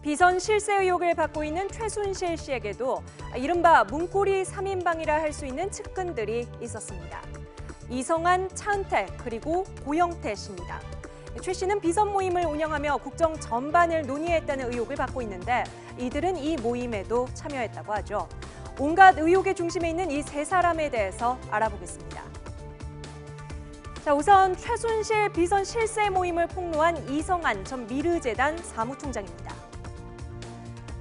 비선 실세 의혹을 받고 있는 최순실 씨에게도 이른바 문고리 3인방이라 할 수 있는 측근들이 있었습니다. 이성한, 차은택, 그리고 고영태 씨입니다. 최 씨는 비선 모임을 운영하며 국정 전반을 논의했다는 의혹을 받고 있는데 이들은 이 모임에도 참여했다고 하죠. 온갖 의혹의 중심에 있는 이 세 사람에 대해서 알아보겠습니다. 자, 우선 최순실 비선 실세 모임을 폭로한 이성한 전 미르재단 사무총장입니다.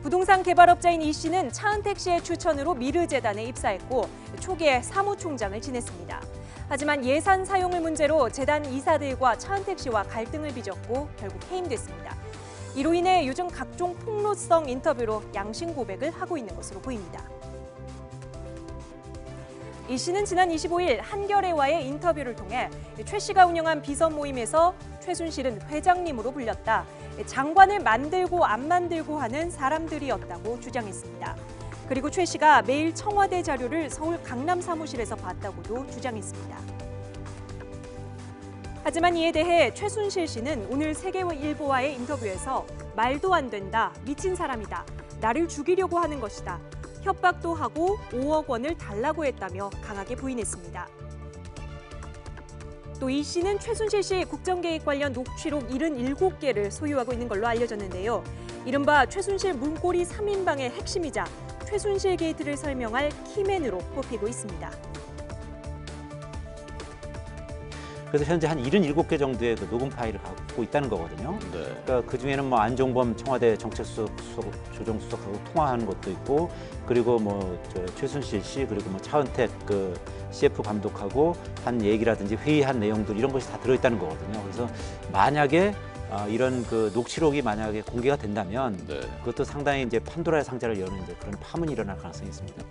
부동산 개발업자인 이 씨는 차은택 씨의 추천으로 미르재단에 입사했고 초기에 사무총장을 지냈습니다. 하지만 예산 사용을 문제로 재단 이사들과 차은택 씨와 갈등을 빚었고 결국 해임됐습니다. 이로 인해 요즘 각종 폭로성 인터뷰로 양심 고백을 하고 있는 것으로 보입니다. 이 씨는 지난 25일 한겨레와의 인터뷰를 통해 최 씨가 운영한 비선 모임에서 최순실은 회장님으로 불렸다. 장관을 만들고 안 만들고 하는 사람들이었다고 주장했습니다. 그리고 최 씨가 매일 청와대 자료를 서울 강남 사무실에서 봤다고도 주장했습니다. 하지만 이에 대해 최순실 씨는 오늘 세계일보와의 인터뷰에서 말도 안 된다, 미친 사람이다, 나를 죽이려고 하는 것이다, 협박도 하고 5억 원을 달라고 했다며 강하게 부인했습니다. 또 이 씨는 최순실 씨 국정계획 관련 녹취록 77개를 소유하고 있는 걸로 알려졌는데요. 이른바 최순실 문고리 3인방의 핵심이자 최순실 게이트를 설명할 키맨으로 꼽히고 있습니다. 그래서 현재 한 77개 정도의 그 녹음 파일을 갖고 있다는 거거든요. 네. 그러니까 그 중에는 뭐 안종범 청와대 정책수석 조정수석하고 통화하는 것도 있고, 그리고 뭐 최순실 씨, 그리고 뭐 차은택 그 CF 감독하고 한 얘기라든지 회의한 내용들 이런 것이 다 들어있다는 거거든요. 그래서 만약에 이런 그 녹취록이 만약에 공개가 된다면 네. 그것도 상당히 이제 판도라의 상자를 여는 이제 그런 파문이 일어날 가능성이 있습니다.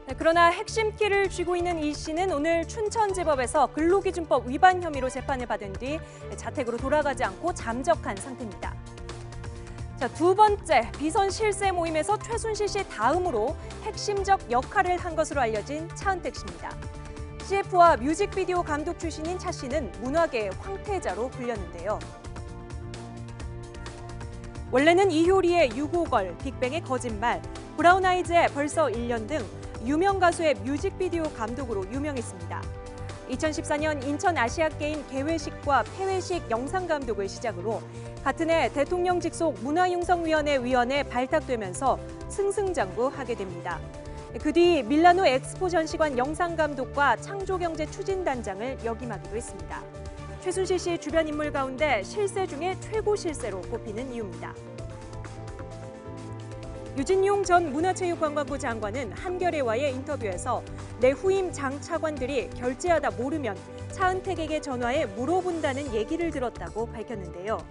네, 그러나 핵심 키를 쥐고 있는 이 씨는 오늘 춘천지법에서 근로기준법 위반 혐의로 재판을 받은 뒤 자택으로 돌아가지 않고 잠적한 상태입니다. 자, 두 번째 비선 실세 모임에서 최순실 씨 다음으로 핵심적 역할을 한 것으로 알려진 차은택 씨입니다. CF와 뮤직비디오 감독 출신인 차 씨는 문화계의 황태자로 불렸는데요. 원래는 이효리의 유고걸, 빅뱅의 거짓말, 브라운 아이즈의 벌써 1년 등 유명 가수의 뮤직비디오 감독으로 유명했습니다. 2014년 인천 아시아게임 개회식과 폐회식 영상 감독을 시작으로 같은 해 대통령 직속 문화융성위원회 위원에 발탁되면서 승승장구하게 됩니다. 그 뒤 밀라노 엑스포 전시관 영상 감독과 창조경제 추진단장을 역임하기도 했습니다. 최순실 씨 주변 인물 가운데 실세 중에 최고 실세로 꼽히는 이유입니다. 유진용 전 문화체육관광부 장관은 한겨레와의 인터뷰에서 내 후임 장 차관들이 결제하다 모르면 차은택에게 전화해 물어본다는 얘기를 들었다고 밝혔는데요.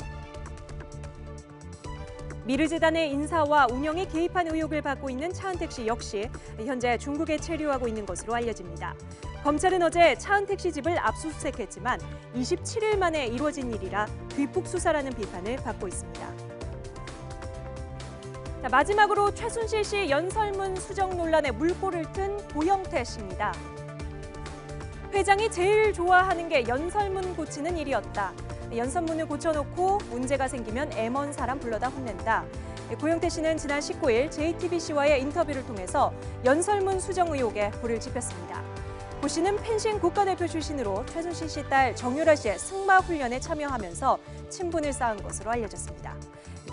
미르재단의 인사와 운영에 개입한 의혹을 받고 있는 차은택 씨 역시 현재 중국에 체류하고 있는 것으로 알려집니다. 검찰은 어제 차은택 씨 집을 압수수색했지만 27일 만에 이루어진 일이라 뒷북 수사라는 비판을 받고 있습니다. 자, 마지막으로 최순실 씨 연설문 수정 논란에 물꼬를 튼 고영태 씨입니다. 회장이 제일 좋아하는 게 연설문 고치는 일이었다. 연설문을 고쳐놓고 문제가 생기면 애먼 사람 불러다 혼낸다. 고영태 씨는 지난 19일 JTBC와의 인터뷰를 통해서 연설문 수정 의혹에 불을 지폈습니다. 고 씨는 펜싱 국가대표 출신으로 최순실 씨 딸 정유라 씨의 승마 훈련에 참여하면서 친분을 쌓은 것으로 알려졌습니다.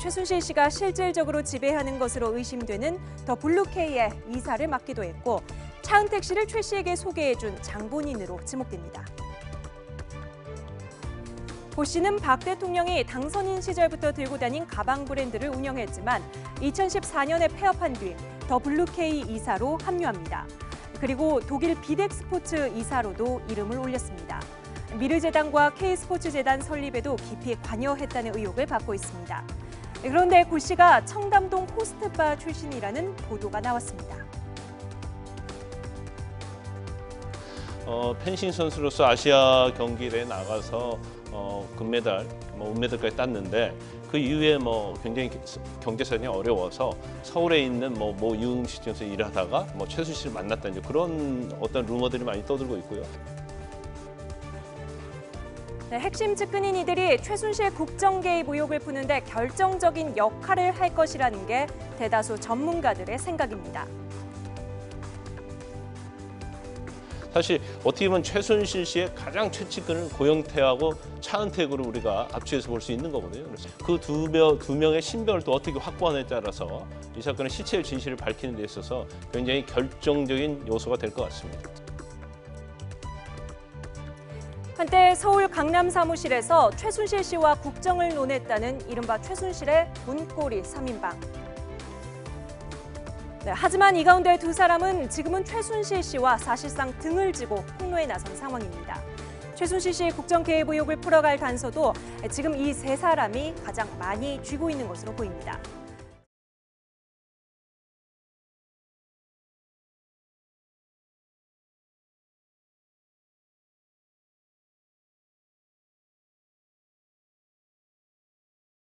최순실 씨가 실질적으로 지배하는 것으로 의심되는 더 블루K의 이사를 맡기도 했고 차은택 씨를 최 씨에게 소개해준 장본인으로 지목됩니다. 고 씨는 박 대통령이 당선인 시절부터 들고 다닌 가방 브랜드를 운영했지만 2014년에 폐업한 뒤 더 블루K 이사로 합류합니다. 그리고 독일 비덱스포츠 이사로도 이름을 올렸습니다. 미르재단과 K스포츠재단 설립에도 깊이 관여했다는 의혹을 받고 있습니다. 그런데 고 씨가 청담동 호스트바 출신이라는 보도가 나왔습니다. 펜싱 선수로서 아시아 경기에 나가서 금메달, 은메달까지 땄는데 그 이후에 굉장히 경제성이 어려워서 서울에 있는 모 유흥시장에서 일하다가 최순실을 만났다 이제 그런 어떤 루머들이 많이 떠들고 있고요. 네, 핵심 측근인 이들이 최순실 국정 개입 의혹을 푸는데 결정적인 역할을 할 것이라는 게 대다수 전문가들의 생각입니다. 사실 어떻게 보면 최순실 씨의 가장 최측근은 고영태하고 차은택으로 우리가 압축해서 볼 수 있는 거거든요. 그래서 그 두 명의 신변을 또 어떻게 확보하느냐에 따라서 이 사건의 시체의 진실을 밝히는 데 있어서 굉장히 결정적인 요소가 될 것 같습니다. 한때 서울 강남 사무실에서 최순실 씨와 국정을 논했다는 이른바 최순실의 문고리 3인방. 네, 하지만 이 가운데 두 사람은 지금은 최순실 씨와 사실상 등을 지고 폭로에 나선 상황입니다. 최순실 씨 국정 개입 의혹을 풀어갈 단서도 지금 이 세 사람이 가장 많이 쥐고 있는 것으로 보입니다.